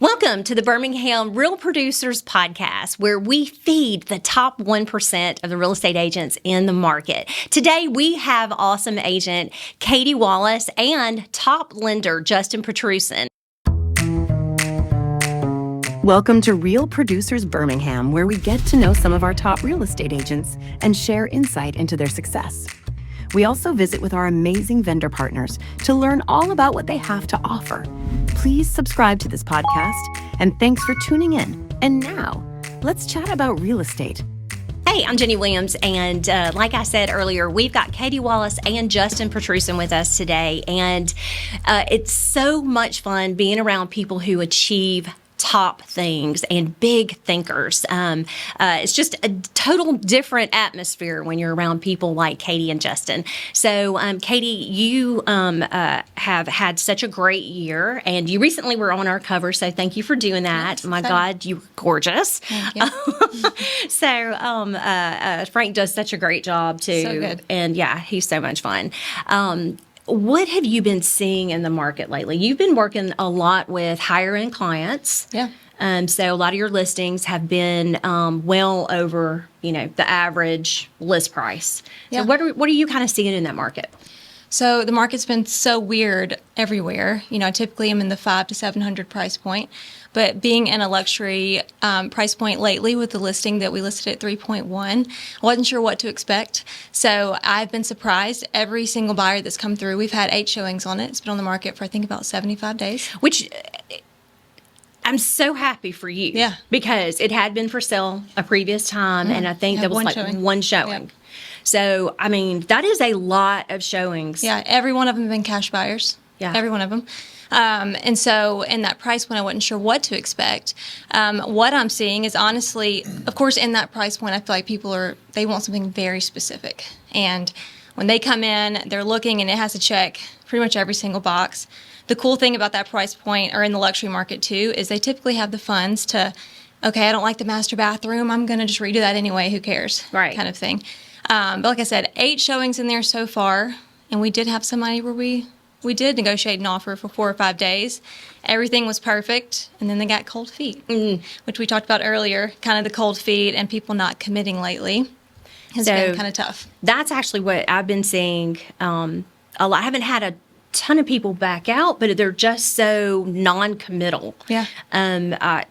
Welcome to the Birmingham Real Producers Podcast, where we feed the top 1% of the real estate agents in the market. Today, we have awesome agent Katie Wallace and top lender Justin Petrusson. Welcome to Real Producers Birmingham, where we get to know some of our top real estate agents and share insight into their success. We also visit with our amazing vendor partners to learn all about what they have to offer. Please subscribe to this podcast, and thanks for tuning in. And now, let's chat about real estate. Hey, I'm Jenny Williams, and like I said earlier, we've got Katie Wallace and Justin Petrusson with us today, and it's so much fun being around people who achieve top things and big thinkers. It's just a total different atmosphere when you're around people like Katie and Justin. So, Katie, you have had such a great year, and you recently were on our cover, so thank you for doing that. Yes, My God, you were gorgeous. Thank you. So, Frank does such a great job, too. So good. And, yeah, he's so much fun. What have you been seeing in the market lately? You've been working a lot with higher-end clients. Yeah. So a lot of your listings have been well over, the average list price. Yeah. So what are you kind of seeing in that market? So the market's been so weird everywhere. I typically am in the $500 to $700 price point, but being in a luxury price point lately with the listing that we listed at 3.1, I wasn't sure what to expect. So I've been surprised. Every single buyer that's come through, we've had 8 showings on it. It's been on the market for I think about 75 days. Which I'm so happy for you. Yeah. Because it had been for sale a previous time, and I think Yeah, there was one like showing. one showing. Yeah. So, I mean, that is a lot of showings. Yeah, every one of them have been cash buyers. Yeah. Every one of them. And so in that price point, I wasn't sure what to expect. What I'm seeing is honestly, of course, in that price point, I feel like they want something very specific. And when they come in, they're looking and it has to check pretty much every single box. The cool thing about that price point, or in the luxury market too, is they typically have the funds to, okay, I don't like the master bathroom, I'm going to just redo that anyway, who cares? Right. Kind of thing. But like I said, 8 showings in there so far, and we did have somebody where we did negotiate an offer for 4 or 5 days. Everything was perfect, and then they got cold feet, which we talked about earlier, kind of the cold feet and people not committing lately has been kind of tough. That's actually what I've been seeing a lot. I haven't had a ton of people back out, but they're just so non-committal. Yeah. I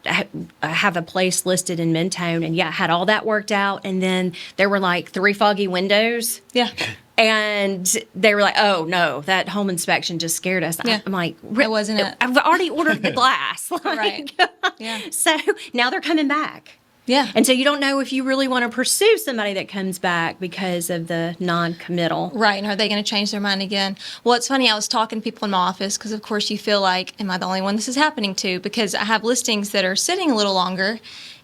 have a place listed in Mentone, and I had all that worked out, and then there were like 3 foggy windows. Yeah. And they were like, "Oh no, that home inspection just scared us." Yeah. I'm like, That wasn't it. I've already ordered the glass." Right. Yeah. So now they're coming back. Yeah. And so you don't know if you really want to pursue somebody that comes back because of the non-committal. Right, and are they going to change their mind again? Well, it's funny, I was talking to people in my office because, of course, you feel like, am I the only one this is happening to? Because I have listings that are sitting a little longer,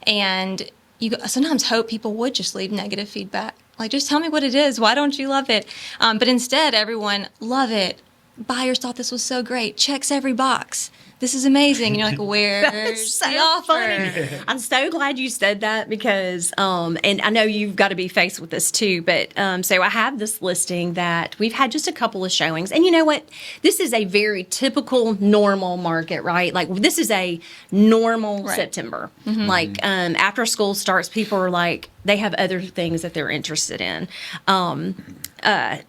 and you sometimes hope people would just leave negative feedback. Like, just tell me what it is. Why don't you love it? But instead, everyone, love it. Buyers thought this was so great. Checks every box. This is amazing. And you're like, where's So the offer? funny. I'm so glad you said that because, and I know you've got to be faced with this too, but so I have this listing that we've had just a couple of showings. And you know what? This is a very typical, normal market, right? Like, this is a normal Right. September. Like, after school starts, people are like, they have other things that they're interested in.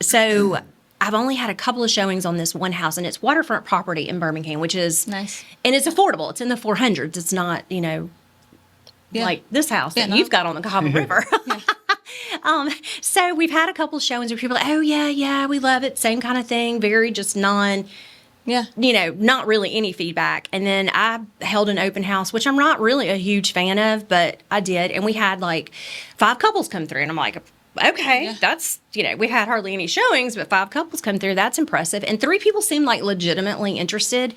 So I've only had a couple of showings on this one house, and it's waterfront property in Birmingham, which is Nice. and it's affordable. It's in the 400s. It's not, Yeah. like this house that no. you've got on the Cahaba River. So we've had a couple of showings where people are like, "Oh yeah, we love it." Same kind of thing. Very just Yeah. not really any feedback. And then I held an open house, which I'm not really a huge fan of, but I did, and we had like 5 couples come through, and I'm like, okay, Yeah. that's, we had hardly any showings, but 5 couples come through. That's impressive. And 3 people seem like legitimately interested.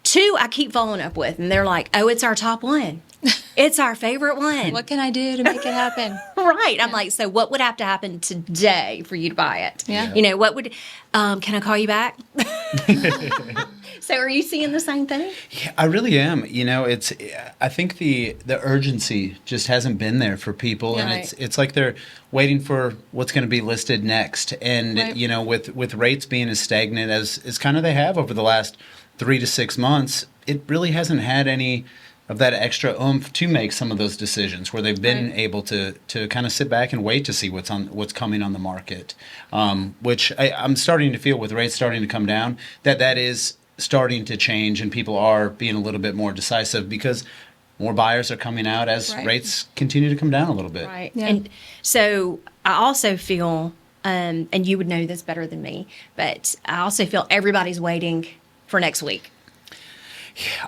2 I keep following up with, and they're like, "Oh, it's our top one. It's our favorite one." What can I do to make it happen? Right. I'm like, so what would have to happen today for you to buy it? Yeah. What would, can I call you back? So are you seeing the same thing? Yeah, I really am. I think the urgency just hasn't been there for people, Yeah. and it's like they're waiting for what's going to be listed next. And Right. with rates being as stagnant as kind of they have over the last 3 to 6 months, it really hasn't had any of that extra oomph to make some of those decisions where they've been able to kind of sit back and wait to see what's coming on the market, which I'm starting to feel with rates starting to come down that is starting to change, and people are being a little bit more decisive because more buyers are coming out as rates continue to come down a little bit. Right. Yeah. And so I also feel, and you would know this better than me, but I also feel everybody's waiting for next week.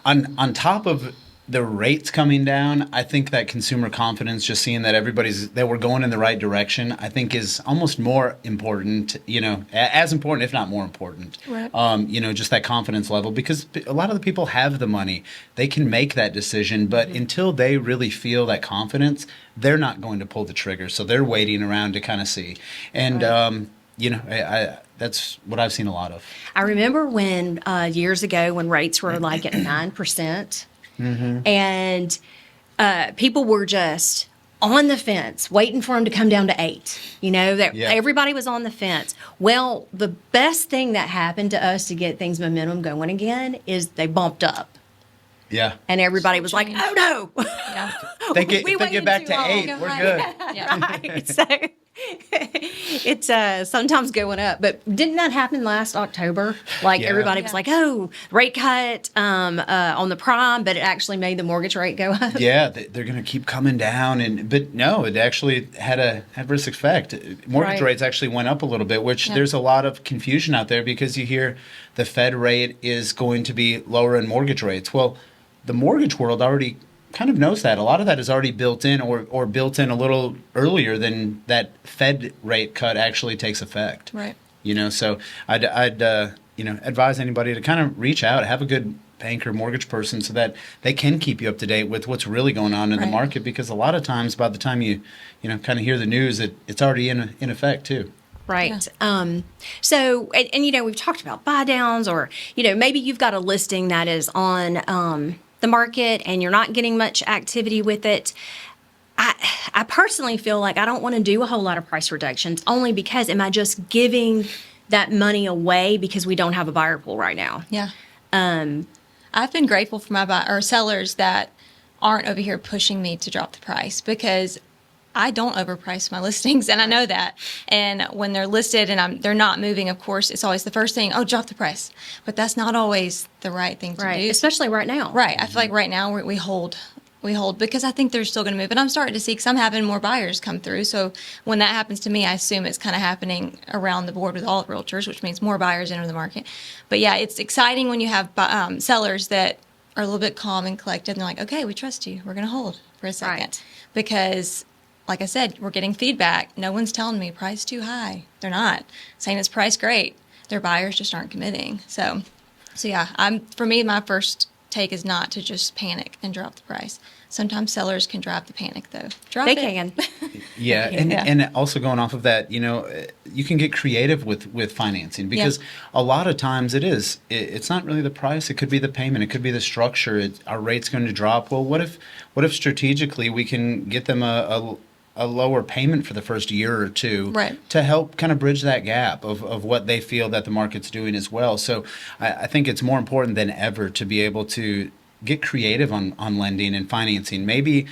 On top of the rates coming down, I think that consumer confidence, just seeing that that we're going in the right direction, I think is almost more important, as important, if not more important. Right. Just that confidence level, because a lot of the people have the money. They can make that decision, but until they really feel that confidence, they're not going to pull the trigger. So they're waiting around to kind of see. And, that's what I've seen a lot of. I remember when years ago when rates were like at 9%. Mm-hmm. And people were just on the fence, waiting for them to come down to 8. Everybody was on the fence. Well, the best thing that happened to us to get things momentum going again is they bumped up. Yeah. And everybody was like, "Oh no!" Yeah. If they get back to 8, we're good. Yeah. Right. So it's sometimes going up, but didn't that happen last October? Everybody was like, "Oh, rate cut on the prime," but it actually made the mortgage rate go up. Yeah, they're going to keep coming down, but no, it actually had a adverse effect. Mortgage rates actually went up a little bit, which there's a lot of confusion out there because you hear the Fed rate is going to be lower in mortgage rates. Well, the mortgage world already kind of knows that. A lot of that is already built in or built in a little earlier than that Fed rate cut actually takes effect. Right. So I'd advise anybody to kind of reach out, have a good banker, mortgage person, so that they can keep you up to date with what's really going on in the market, because a lot of times by the time you kind of hear the news, it's already in effect too. Right. Yeah. So, and we've talked about buy downs, or, maybe you've got a listing that is on the market and you're not getting much activity with it. I personally feel like I don't want to do a whole lot of price reductions, only because am I just giving that money away because we don't have a buyer pool right now? Yeah. I've been grateful for my sellers that aren't over here pushing me to drop the price, because I don't overprice my listings, and I know that. And when they're listed and they're not moving, of course, it's always the first thing, drop the price. But that's not always the right thing to do. Especially right now. Right. I feel like right now we hold because I think they're still going to move. And I'm starting to see, because I'm having more buyers come through. So when that happens to me, I assume it's kind of happening around the board with all realtors, which means more buyers enter the market. But yeah, it's exciting when you have sellers that are a little bit calm and collected, and they're like, okay, we trust you. We're going to hold for a second. Right. Because, like I said, we're getting feedback. No one's telling me price too high. They're not saying it's priced great. Their buyers just aren't committing. So yeah, for me, my first take is not to just panic and drop the price. Sometimes sellers can drive the panic, though. They can. Yeah, and also going off of that, you can get creative with financing, because a lot of times it's not really the price. It could be the payment. It could be the structure. Our rate's going to drop. Well, what if strategically we can get them a lower payment for the first year or two, right, to help kind of bridge that gap of what they feel that the market's doing as well. So I think it's more important than ever to be able to get creative on lending and financing. Maybe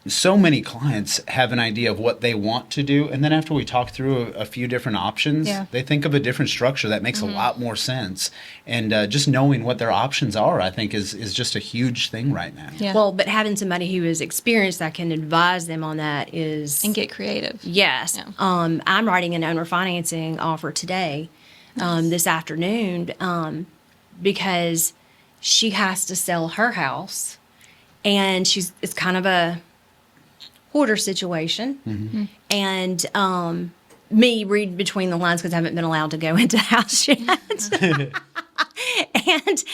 so many clients have an idea of what they want to do, and then after we talk through a few different options, they think of a different structure that makes a lot more sense. And just knowing what their options are, I think, is just a huge thing right now. Yeah. Well, but having somebody who is experienced that can advise them on that is... And get creative. Yes. Yeah. I'm writing an owner financing offer today, this afternoon, because she has to sell her house, and it's kind of a hoarder situation. Mm-hmm. And me read between the lines, because I haven't been allowed to go into the house yet. And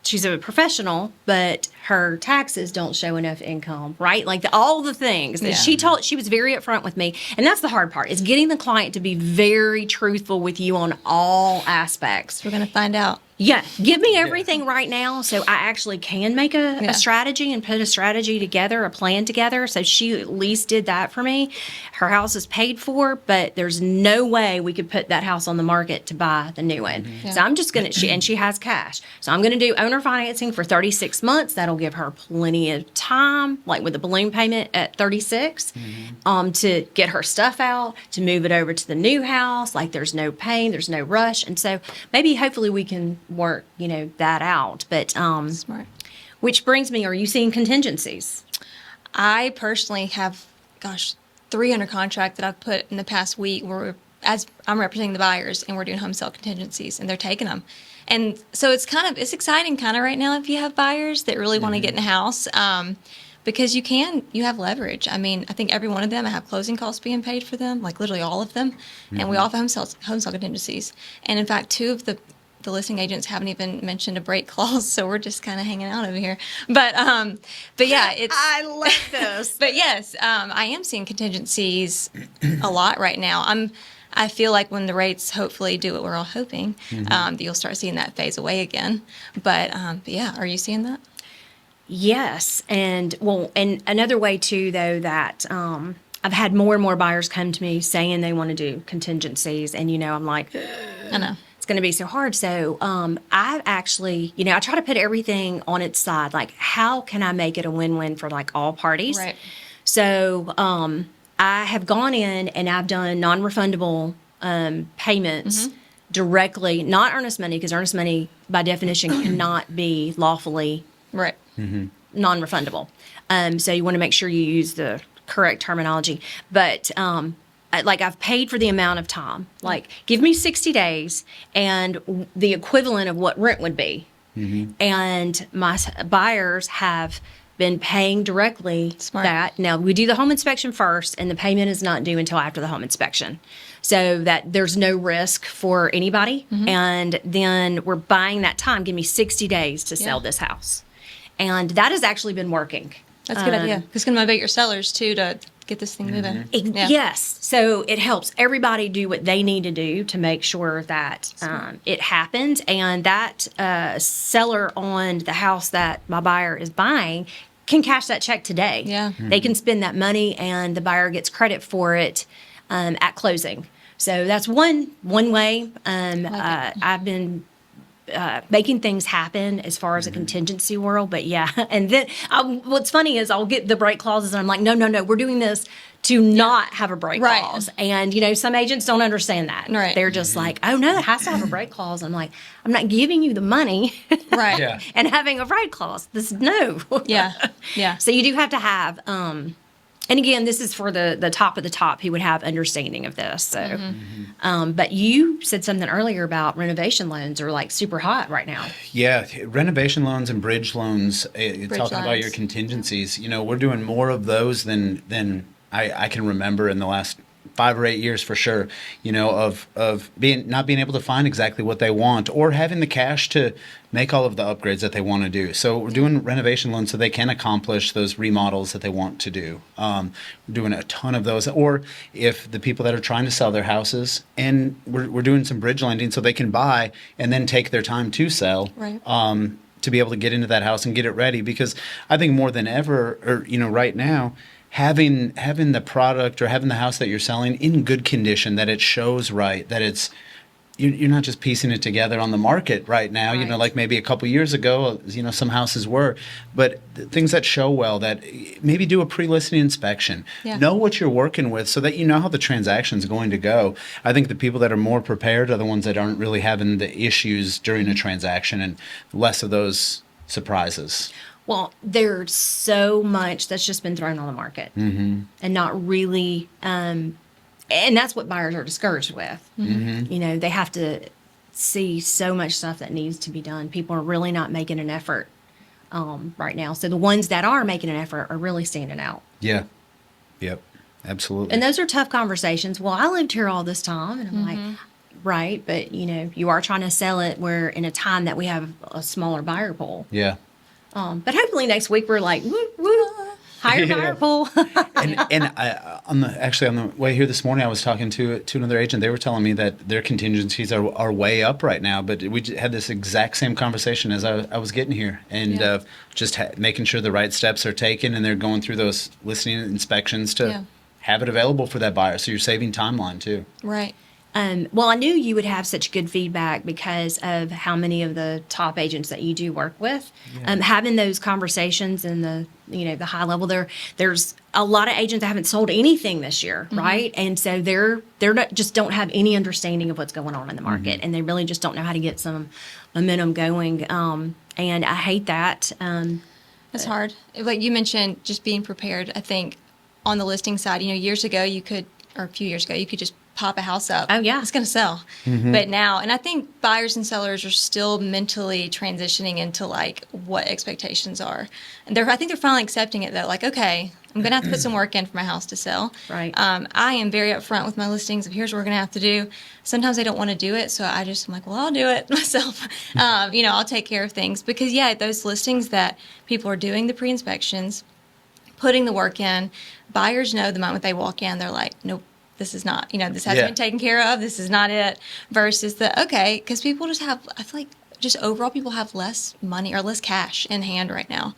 she's a professional, but her taxes don't show enough income, right? Like all the things that she was very upfront with me. And that's the hard part, is getting the client to be very truthful with you on all aspects. We're going to find out. Yeah, give me everything right now so I actually can make a strategy and put a strategy together, a plan together. So she at least did that for me. Her house is paid for, but there's no way we could put that house on the market to buy the new one. Mm-hmm. So I'm just going to, and she has cash. So I'm going to do owner financing for 36 months. That'll give her plenty of time, like with the balloon payment at 36, to get her stuff out, to move it over to the new house. Like there's no pain, there's no rush. And so maybe hopefully we can work, that out. But Smart. which brings me, are you seeing contingencies? I personally have, 3 under contract that I've put in the past week where as I'm representing the buyers and we're doing home sale contingencies and they're taking them. And so it's exciting kind of right now if you have buyers that really want to get in a house. Because you have leverage. I mean, I think every one of them, I have closing costs being paid for them, like literally all of them. And we all have home sale contingencies. And in fact, 2 of the listing agents haven't even mentioned a break clause, so we're just kind of hanging out over here. But yeah, it's. I love this. But yes, I am seeing contingencies a lot right now. I feel like when the rates hopefully do what we're all hoping, that you'll start seeing that phase away again. But yeah, are you seeing that? Yes. And another way too, though, that I've had more and more buyers come to me saying they want to do contingencies. And, I'm like, I know. it's going to be so hard. So I actually, I try to put everything on its side. Like, how can I make it a win-win for like all parties? Right. So I have gone in and I've done non-refundable payments directly, not earnest money, because earnest money by definition cannot be lawfully Right. non-refundable. So you want to make sure you use the correct terminology. But I've paid for the amount of time. Like, give me 60 days and the equivalent of what rent would be. And my buyers have been paying directly that. Now, we do the home inspection first, and the payment is not due until after the home inspection. So that there's no risk for anybody. And then we're buying that time. Give me 60 days to sell this house. And that has actually been working. That's a good idea. It's going to motivate your sellers, too, to get this thing moving. Yes. So it helps everybody do what they need to do to make sure that it happens. And that seller on the house that my buyer is buying can cash that check today. Yeah. They can spend that money and the buyer gets credit for it at closing. So that's one way. I've been making things happen as far as a contingency world. But yeah, and then what's funny is I'll get the break clauses and I'm like, no, we're doing this to not have a break clause. And, some agents don't understand that. Right. They're just like, oh, no, it has to have a break clause. I'm like, I'm not giving you the money Right. Yeah. and having a break clause. No. Yeah. Yeah. So you do have to have, and again, this is for the top of the top who would have understanding of this. So, but you said something earlier about renovation loans are like super hot right now. Yeah, renovation loans and bridge loans. Talking about loans. your contingencies, we're doing more of those than I can remember in the last 5 or 8 years for sure. Of not being able to find exactly what they want or having the cash to make all of the upgrades that they want to do. So we're doing renovation loans so they can accomplish those remodels that they want to do. We're doing a ton of those. Or if the people that are trying to sell their houses, and we're doing some bridge lending so they can buy and then take their time to sell. Right. To be able to get into that house and get it ready. Because I think more than ever, or right now, having the product or having the house that you're selling in good condition, that it shows right, that it's you're not just piecing it together on the market right now, Right. Like maybe a couple years ago, some houses were, but things that show well, that maybe do a pre-listing inspection, know what you're working with so that you know how the transaction's going to go. I think the people that are more prepared are the ones that aren't really having the issues during a transaction and less of those surprises. Well, there's so much that's just been thrown on the market and not really, and that's what buyers are discouraged with. They have to see so much stuff that needs to be done. People are really not making an effort right now. So the ones that are making an effort are really standing out. Yeah. Yep. Absolutely. And those are tough conversations. Well, I lived here all this time. And I'm like, right. But, you are trying to sell it where in a time that we have a smaller buyer pool. Yeah. But hopefully next week we're like, woo, woo, higher buyer pool. And on the way here this morning, I was talking to another agent. They were telling me that their contingencies are way up right now. But we had this exact same conversation as I was getting here, and just making sure the right steps are taken, and they're going through those listing inspections to have it available for that buyer. So you're saving timeline too. Right. Well, I knew you would have such good feedback because of how many of the top agents that you do work with. Having those conversations and the high level there's a lot of agents that haven't sold anything this year, right? And so they're not, just don't have any understanding of what's going on in the market, and they really just don't know how to get some momentum going. And I hate that. It's hard. Like you mentioned, just being prepared. I think on the listing side, years ago a few years ago, you could just pop a house up. Oh, yeah. It's going to sell. But now, and I think buyers and sellers are still mentally transitioning into like what expectations are. And I think they're finally accepting it though. Like, okay, I'm going to have to put some work in for my house to sell. Right. I am very upfront with my listings of here's what we're going to have to do. Sometimes they don't want to do it. So I'm like, well, I'll do it myself. I'll take care of things because those listings that people are doing the pre-inspections, putting the work in, buyers know the moment they walk in, they're like, nope. This is not, this hasn't been taken care of. This is not it. Versus because people just have, I feel like just overall people have less money or less cash in hand right now.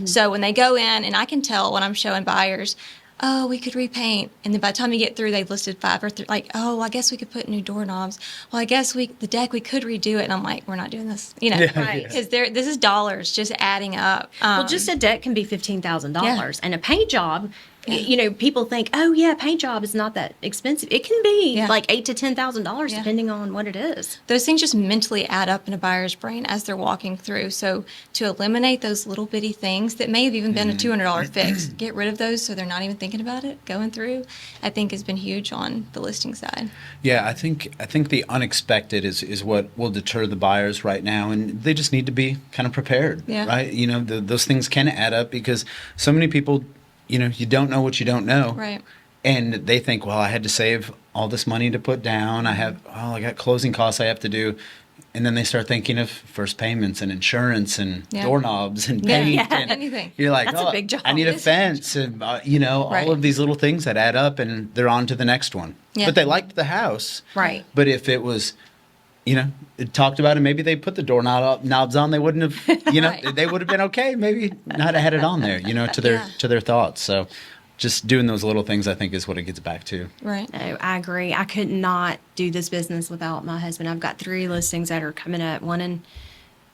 So when they go in, and I can tell when I'm showing buyers, oh, we could repaint. And then by the time you get through, they've listed 5 or 3, like, oh, I guess we could put new doorknobs. Well, I guess the deck, we could redo it. And I'm like, we're not doing this, right? Because this is dollars just adding up. Well, just a deck can be $15,000, Yeah. and a paint job. People think, oh yeah, paint job is not that expensive. It can be like $8,000 to $10,000 depending on what it is. Those things just mentally add up in a buyer's brain as they're walking through. So to eliminate those little bitty things that may have even been a $200 fix, get rid of those so they're not even thinking about it going through, I think has been huge on the listing side. Yeah, I think the unexpected is what will deter the buyers right now, and they just need to be kind of prepared, right? Those things can add up because so many people, you don't know what you don't know. Right. And they think, well, I had to save all this money to put down. I got closing costs I have to do. And then they start thinking of first payments and insurance and doorknobs and paint. And anything. You're like, That's a big job. I need a fence and, all of these little things that add up, and they're on to the next one. Yeah. But they liked the house. Right. But if it was, it talked about it, maybe they put the knobs on, they wouldn't have, they would have been okay. Maybe not have had it on there, to their thoughts. So just doing those little things, I think, is what it gets back to. Right. No, I agree. I could not do this business without my husband. I've got 3 listings that are coming up. One in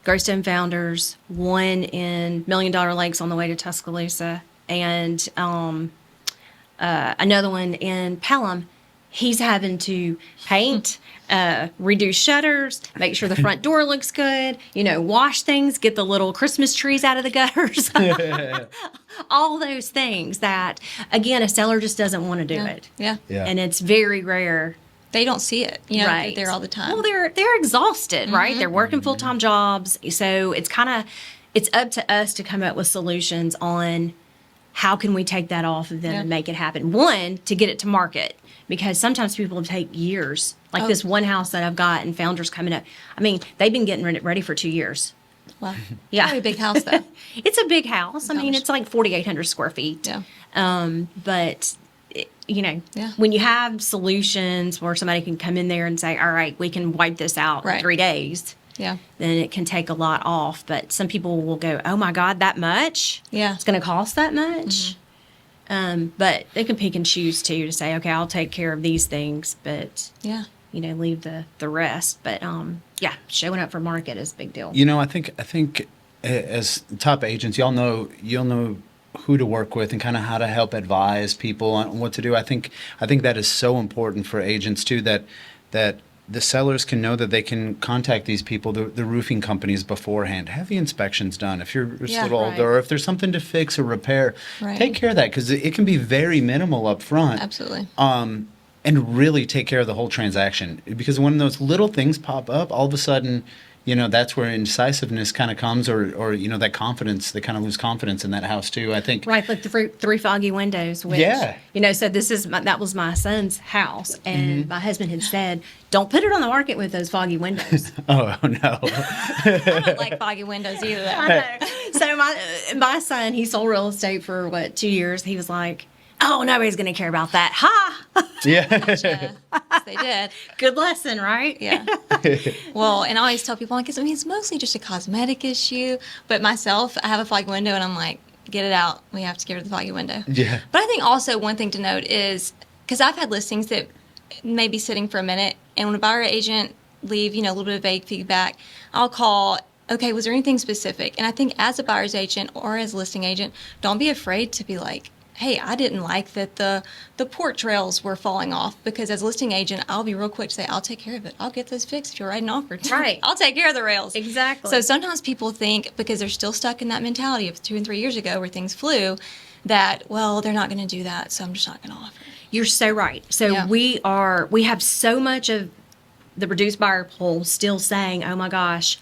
Greystone Founders, one in $1 Million Lakes on the way to Tuscaloosa, and another one in Pelham. He's having to paint, redo shutters, make sure the front door looks good, wash things, get the little Christmas trees out of the gutters. All those things that, again, a seller just doesn't want to do it. Yeah. And it's very rare. They don't see it. Right. They're there all the time. Well, they're exhausted, right? They're working full-time jobs. So it's up to us to come up with solutions on how can we take that off of them and make it happen. One, to get it to market, because sometimes people take years. Like this one house that I've got in Founders coming up. I mean, they've been getting ready for 2 years. Wow. Yeah. Probably a big house, though. It's a big house. I mean, it's like 4,800 square feet. Yeah. But, when you have solutions where somebody can come in there and say, all right, we can wipe this out in 3 days. Yeah. Then it can take a lot off. But some people will go, oh my God, that much? Yeah. It's going to cost that much? But they can pick and choose too to say, okay, I'll take care of these things, but leave the rest. But showing up for market is a big deal. I think as top agents, you'll know who to work with and kind of how to help advise people on what to do. I think that is so important for agents too, that the sellers can know that they can contact these people, the roofing companies beforehand. Have the inspections done. If you're just a little older, or if there's something to fix or repair, take care of that, because it can be very minimal up front. Absolutely. And really take care of the whole transaction. Because when those little things pop up, all of a sudden, that's where indecisiveness kind of comes, or that confidence, they kind of lose confidence in that house too, I think. Right, like the 3 foggy windows, which, so that was my son's house, and my husband had said, don't put it on the market with those foggy windows. Oh, no. I don't like foggy windows either. I know. So my son, he sold real estate for what, 2 years. He was like, "Oh, nobody's going to care about that." Ha! Yeah. Yes, they did. Good lesson, right? Yeah. Well, and I always tell people, like, it's mostly just a cosmetic issue. But myself, I have a foggy window, and I'm like, get it out. We have to get rid of the foggy window. Yeah. But I think also one thing to note is, because I've had listings that may be sitting for a minute, and when a buyer agent leave, a little bit of vague feedback, I'll call, okay, was there anything specific? And I think as a buyer's agent or as a listing agent, don't be afraid to be like, hey, I didn't like that the porch rails were falling off, because as a listing agent, I'll be real quick to say, I'll take care of it. I'll get those fixed if you're writing offers. Right. I'll take care of the rails. Exactly. So sometimes people think, because they're still stuck in that mentality of 2 and 3 years ago where things flew, that, well, they're not going to do that, so I'm just not going to offer. You're so right. So Yeah. we have so much of the reduced buyer pool still saying, "Oh my gosh,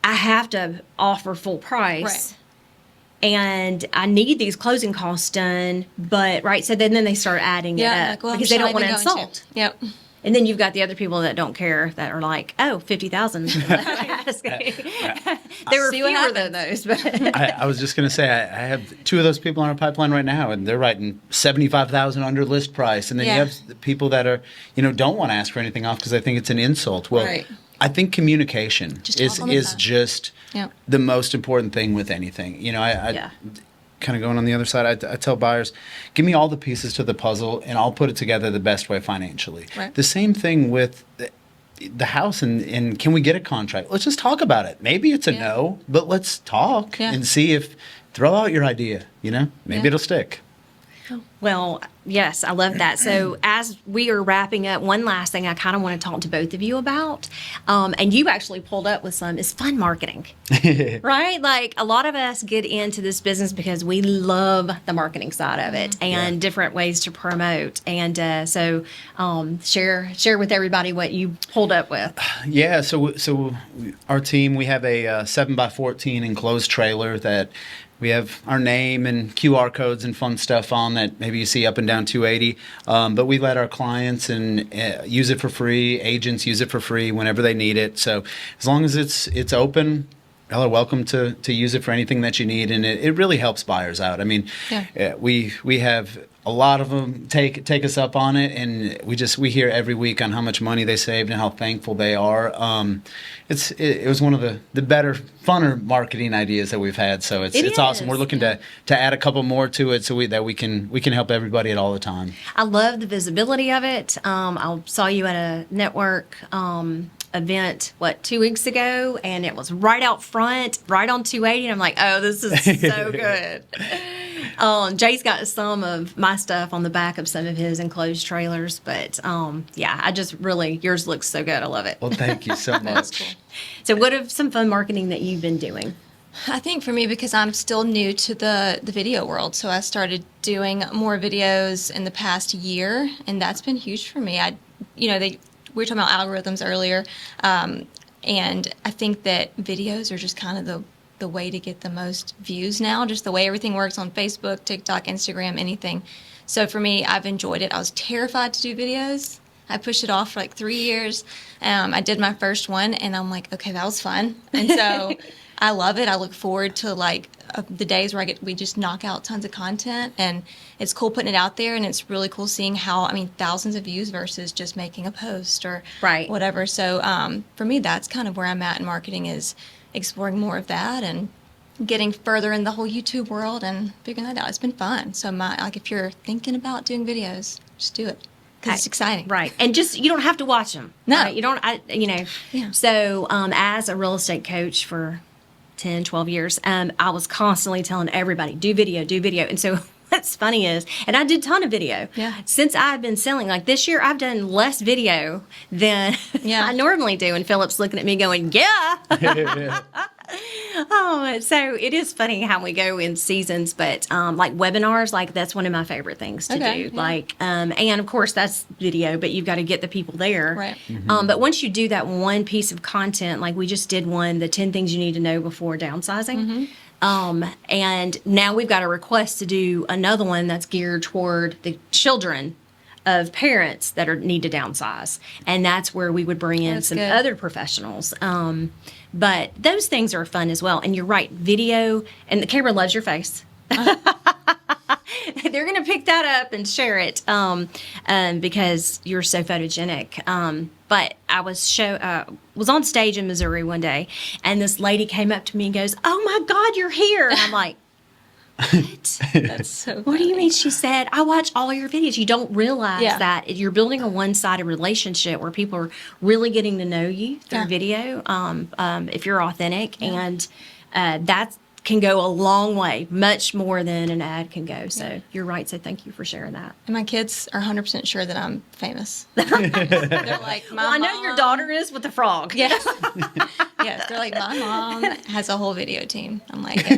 I have to offer full price." Right. And I need these closing costs done, but right. So then they start adding it up like, well, because they I'm don't want to even going to. insult. Yep. And then you've got the other people that don't care, that are like, "Oh, 50,000." There were See what fewer than those, but I was just going to say, I have 2 of those people on our pipeline right now, and they're writing 75,000 under list price. And then Yeah. you have the people that are, don't want to ask for anything off because they think it's an insult. Well, Right. I think communication Just is talk on the phone. just Yep. the most important thing with anything. Yeah. Kind of going on the other side, I tell buyers, give me all the pieces to the puzzle, and I'll put it together the best way financially. Right. The same thing with the house, and can we get a contract? Let's just talk about it. Maybe it's a Yeah. no, but let's talk Yeah. and see if, throw out your idea, maybe Yeah. it'll stick. Well, yes, I love that. So as we are wrapping up, one last thing I kind of want to talk to both of you about, and you actually pulled up with some, is fun marketing, right? Like a lot of us get into this business because we love the marketing side of it and different ways to promote. And so share with everybody what you pulled up with. Yeah, so our team, we have a 7x14 enclosed trailer that we have our name and QR codes and fun stuff on that maybe you see up and down 280. But we let our clients and use it for free. Agents use it for free whenever they need it. So as long as it's open, y'all are welcome to use it for anything that you need, and it really helps buyers out. I mean, we have a lot of them take us up on it, and we hear every week on how much money they saved and how thankful they are. It was one of the better, funner marketing ideas that we've had. So it's awesome. We're looking to add a couple more to it so we can help everybody at all the time. I love the visibility of it. I saw you at a network event 2 weeks ago, and it was right out front, right on 280, and I'm like, oh, this is so good. Jay's got some of my stuff on the back of some of his enclosed trailers, but I just really, yours looks so good. I love it. Well, thank you so much. So what are some fun marketing that you've been doing? I think for me, because I'm still new to the video world, so I started doing more videos in the past year, and that's been huge for me. We were talking about algorithms earlier, and I think that videos are just kind of the way to get the most views now, just the way everything works on Facebook, TikTok, Instagram, anything. So for me, I've enjoyed it. I was terrified to do videos. I pushed it off for 3 years. I did my first one, and I'm like, okay, that was fun. And so I love it. I look forward to the days where we just knock out tons of content, and it's cool putting it out there, and it's really cool seeing how, thousands of views versus just making a post or whatever. So for me, that's kind of where I'm at in marketing, is exploring more of that and getting further in the whole YouTube world and figuring that out. It's been fun. So if you're thinking about doing videos, just do it. Because it's exciting. Right. And you don't have to watch them. No. Right? You don't, Yeah. So as a real estate coach for 10, 12 years, I was constantly telling everybody, do video. And so what's funny is, and I did a ton of video. Yeah. Since I've been selling, this year, I've done less video than I normally do. And Philip's looking at me going, yeah. So it is funny how we go in seasons, but webinars, that's one of my favorite things to do. Yeah. And of course that's video, but you've got to get the people there. Right. But once you do that one piece of content, we just did one, the 10 things you need to know before downsizing. And now we've got a request to do another one that's geared toward the children of parents that need to downsize, and that's where we would bring in some other professionals. But those things are fun as well. And you're right, video, and the camera loves your face. They're going to pick that up and share it because you're so photogenic. But I was on stage in Missouri one day, and this lady came up to me and goes, "Oh my God, you're here!" And I'm like, "What? That's so What do you mean?" She said, "I watch all your videos." You don't realize Yeah. that you're building a one-sided relationship where people are really getting to know you through Yeah. video if you're authentic, and that can go a long way, much more than an ad can go. So you're right. So thank you for sharing that. And my kids are 100% sure that I'm famous. They're like, my Well, I know your mom- daughter is with the frog. Yes. Yes. They're like, my mom has a whole video team. I'm like, yeah,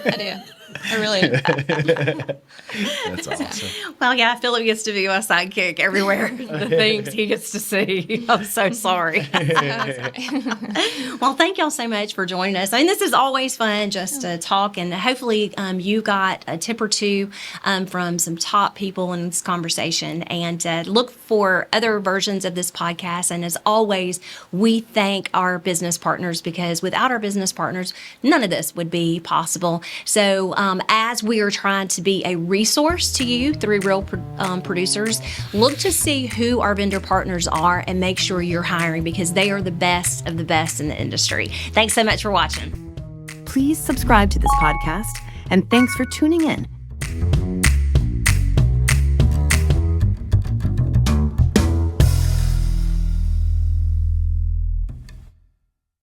I do. I really do. That's awesome. Well, yeah, Philip gets to be my sidekick everywhere. The things he gets to see. I'm so sorry. Well, thank y'all so much for joining us. And this is always fun just to talk. And hopefully you got a tip or two from some top people in this conversation. And look for other versions of this podcast. And as always, we thank our business partners, because without our business partners, none of this would be possible. So as we are trying to be a resource to you through Real Producers, look to see who our vendor partners are and make sure you're hiring, because they are the best of the best in the industry. Thanks so much for watching. Please subscribe to this podcast, and thanks for tuning in